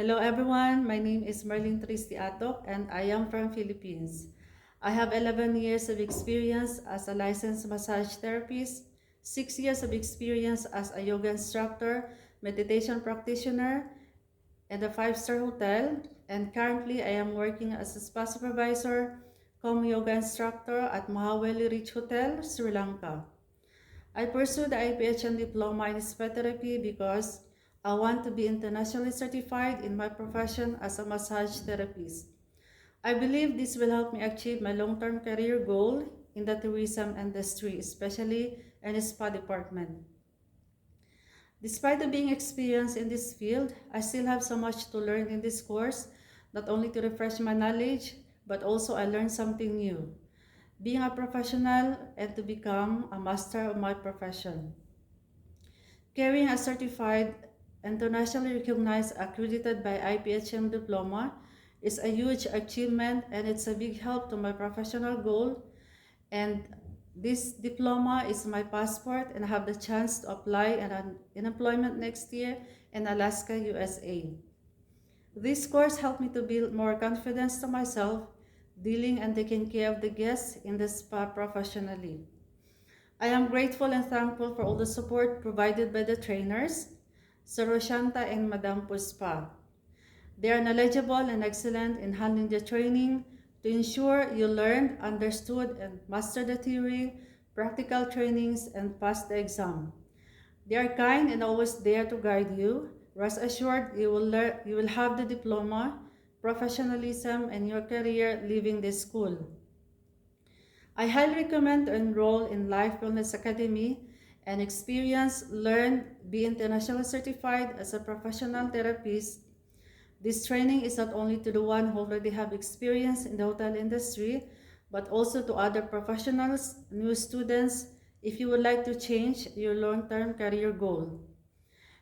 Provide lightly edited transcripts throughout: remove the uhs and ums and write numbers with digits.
Hello everyone, my name is Marlene Tristi Atok and I am from Philippines. I have 11 years of experience as a licensed massage therapist, 6 years of experience as a yoga instructor, meditation practitioner, and a 5-star hotel, and currently I am working as a spa supervisor, cum yoga instructor at Mahaweli Ridge Hotel, Sri Lanka. I pursued the IPHM diploma in spa therapy because I want to be internationally certified in my profession as a massage therapist. I believe this will help me achieve my long-term career goal in the tourism industry, especially in the spa department. Despite being experienced in this field, I still have so much to learn in this course, not only to refresh my knowledge, but also I learned something new, being a professional and to become a master of my profession. Carrying a certified, internationally recognized, accredited by IPHM diploma is a huge achievement and it's a big help to my professional goal. And this diploma is my passport and I have the chance to apply in employment next year in Alaska, USA. This course helped me to build more confidence to myself, dealing and taking care of the guests in the spa professionally. I am grateful and thankful for all the support provided by the trainers, Sir Roshanta and Madame Puspa. They are knowledgeable and excellent in handling the training to ensure you learned, understood, and mastered the theory, practical trainings, and passed the exam. They are kind and always there to guide you. Rest assured, you will have the diploma, professionalism, and your career leaving this school. I highly recommend to enroll in Life Wellness Academy and experience, learn, be internationally certified as a professional therapist. This training is not only to the one who already have experience in the hotel industry, but also to other professionals, new students, if you would like to change your long-term career goal.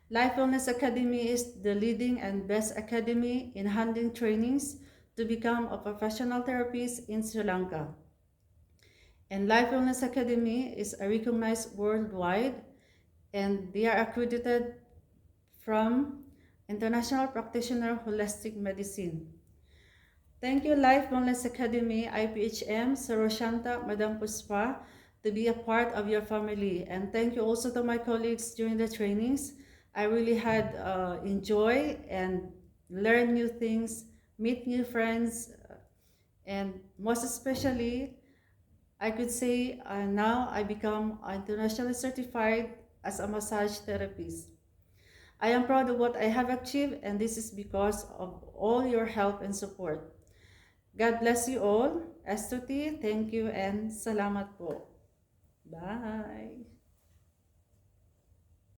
Life Wellness Academy is the leading and best academy in handling trainings to become a professional therapist in Sri Lanka. And Life Wellness Academy is recognized worldwide and they are accredited from International Practitioner Holistic Medicine. Thank you Life Wellness Academy, IPHM, Sir Roshanta, Madam Puspa, to be a part of your family. And thank you also to my colleagues during the trainings. I really had enjoy and learn new things, meet new friends, and most especially, I could say now I become internationally certified as a massage therapist. I am proud of what I have achieved and this is because of all your help and support. God bless you all. Estuti, thank you and salamat po. Bye!